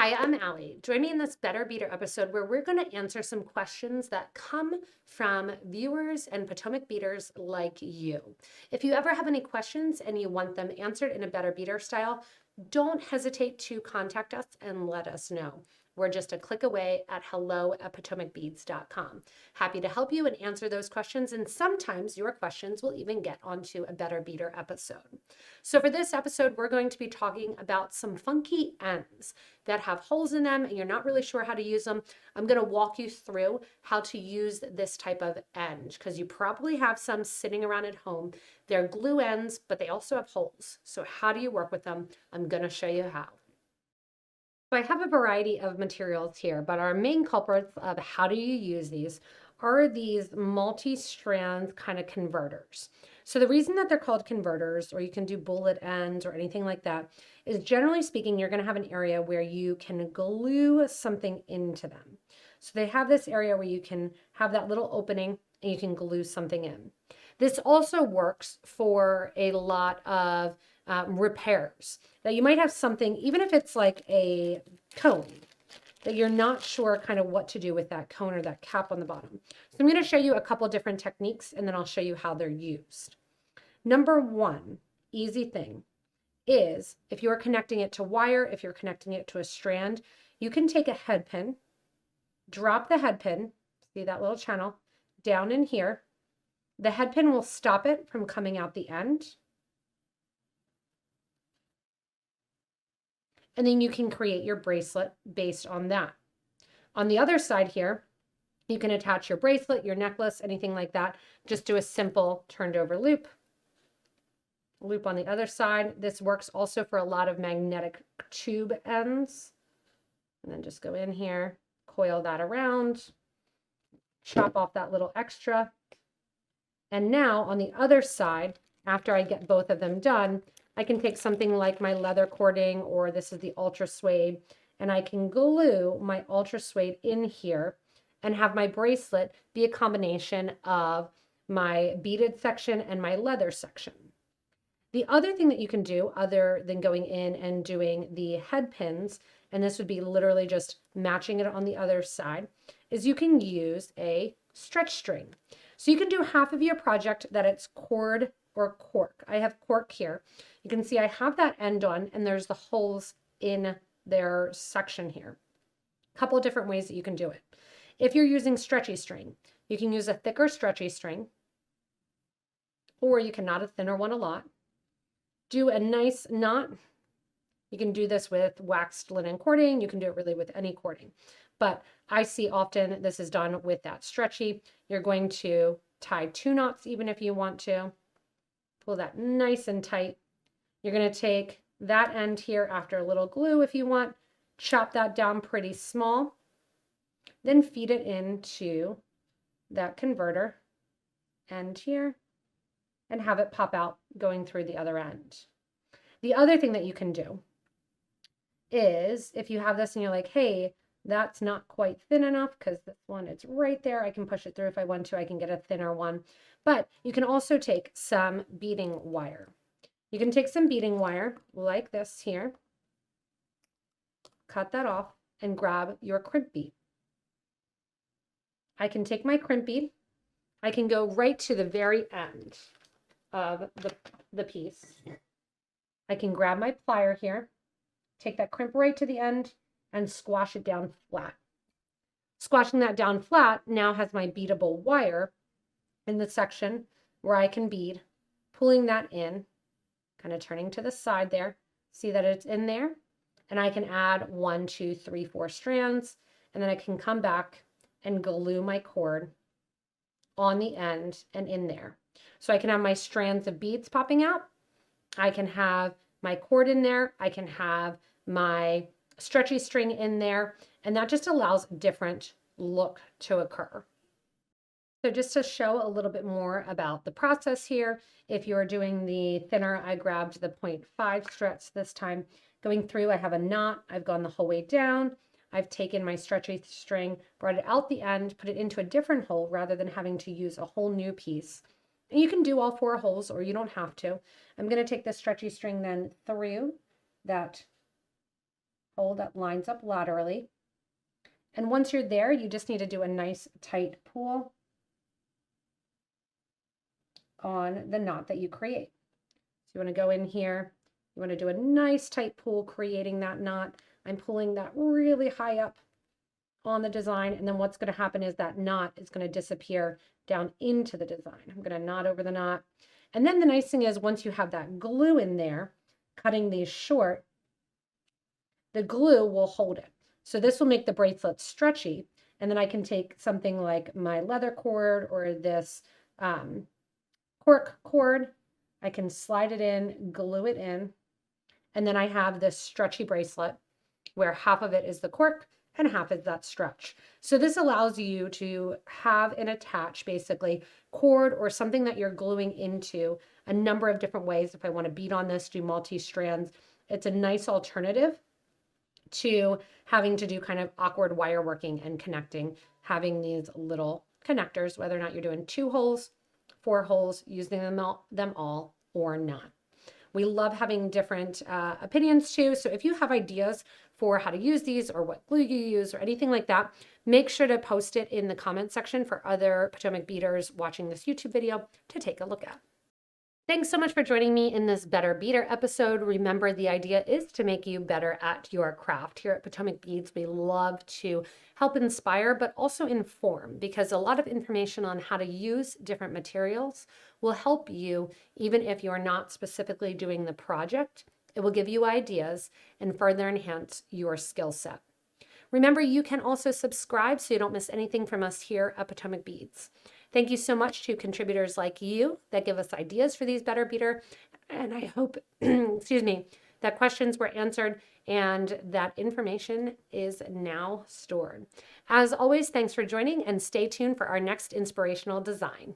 Hi, I'm Allie. Join me in this Better Beader episode where we're going to answer some questions that come from viewers and Potomac Beaders like you. If you ever have any questions and you want them answered in a Better Beader style, don't hesitate to contact us and let us know. We're just a click away at hello@PotomacBeads.com. Happy to help you and answer those questions, and sometimes your questions will even get onto a Better Beader episode. So for this episode, we're going to be talking about some funky ends that have holes in them and you're not really sure how to use them. I'm going to walk you through how to use this type of end because you probably have some sitting around at home. They're glue ends, but they also have holes. So how do you work with them? I'm going to show you how. So I have a variety of materials here, but our main culprits of how do you use these are these multi-strand kind of converters. So the reason that they're called converters, or you can do bullet ends or anything like that, is generally speaking, you're going to have an area where you can glue something into them. So they have this area where you can have that little opening and you can glue something in. This also works for a lot of repairs that you might have something, even if it's like a cone, that you're not sure kind of what to do with that cone or that cap on the bottom. So I'm going to show you a couple different techniques and then I'll show you how they're used. Number one, easy thing is if you're connecting it to wire, if you're connecting it to a strand, you can take a head pin, drop the head pin, see that little channel, down in here. The head pin will stop it from coming out the end. And then you can create your bracelet based on that. On the other side here, you can attach your bracelet, your necklace, anything like that. Just do a simple turned over loop. Loop on the other side. This works also for a lot of magnetic tube ends. And then just go in here, coil that around, chop off that little extra. And now on the other side, after I get both of them done, I can take something like my leather cording, or this is the ultra suede, and I can glue my ultra suede in here and have my bracelet be a combination of my beaded section and my leather section. The other thing that you can do, other than going in and doing the head pins, and this would be literally just matching it on the other side, is you can use a stretch string. So you can do half of your project that it's cord or cork. I have cork here. You can see I have that end on and there's the holes in their section here. A couple of different ways that you can do it. If you're using stretchy string, you can use a thicker stretchy string, or you can knot a thinner one a lot. Do a nice knot. You can do this with waxed linen cording. You can do it really with any cording. But I see often this is done with that stretchy. You're going to tie 2 knots even if you want to. Pull that nice and tight. You're going to take that end here after a little glue if you want, chop that down pretty small, then feed it into that converter end here and have it pop out going through the other end. The other thing that you can do is if you have this and you're like, hey, that's not quite thin enough because this one is right there. I can push it through if I want to. I can get a thinner one. But you can also take some beading wire. You can take some beading wire like this here, cut that off, and grab your crimp bead. I can take my crimp bead. I can go right to the very end of the piece. I can grab my plier here, take that crimp right to the end, and squash it down flat. Squashing that down flat now has my beadable wire in the section where I can bead, pulling that in, kind of turning to the side there. See that it's in there? And I can add 1, 2, 3, 4 strands, and then I can come back and glue my cord on the end and in there. So I can have my strands of beads popping out. I can have my cord in there. I can have my stretchy string in there, and that just allows a different look to occur. So just to show a little bit more about the process here, if you're doing the thinner, I grabbed the 0.5 stretch this time. Going through, I have a knot. I've gone the whole way down. I've taken my stretchy string, brought it out the end, put it into a different hole rather than having to use a whole new piece. And you can do all 4 holes or you don't have to. I'm going to take the stretchy string then through that hole that lines up laterally. And once you're there, you just need to do a nice tight pull on the knot that you create. So you want to go in here, you want to do a nice tight pull, creating that knot. I'm pulling that really high up on the design, and then what's going to happen is that knot is going to disappear down into the design. I'm going to knot over the knot. And then the nice thing is, once you have that glue in there, cutting these short, the glue will hold it. So this will make the bracelet stretchy. And then I can take something like my leather cord or this cork cord. I can slide it in, glue it in, and then I have this stretchy bracelet where half of it is the cork and half is that stretch. So this allows you to have and attach basically cord or something that you're gluing into a number of different ways. If I want to bead on this, do multi-strands, it's a nice alternative to having to do kind of awkward wire working and connecting, having these little connectors, whether or not you're doing 2 holes, 4 holes, using them all or not. We love having different opinions too. So if you have ideas for how to use these or what glue you use or anything like that, make sure to post it in the comment section for other Potomac beaders watching this YouTube video to take a look at. Thanks so much for joining me in this Better Beader episode. Remember, the idea is to make you better at your craft. Here at Potomac Beads, we love to help inspire, but also inform, because a lot of information on how to use different materials will help you, even if you're not specifically doing the project. It will give you ideas and further enhance your skill set. Remember, you can also subscribe so you don't miss anything from us here at Potomac Beads. Thank you so much to contributors like you that give us ideas for these Better Beader. And I hope, excuse me, that questions were answered and that information is now stored. As always, thanks for joining and stay tuned for our next inspirational design.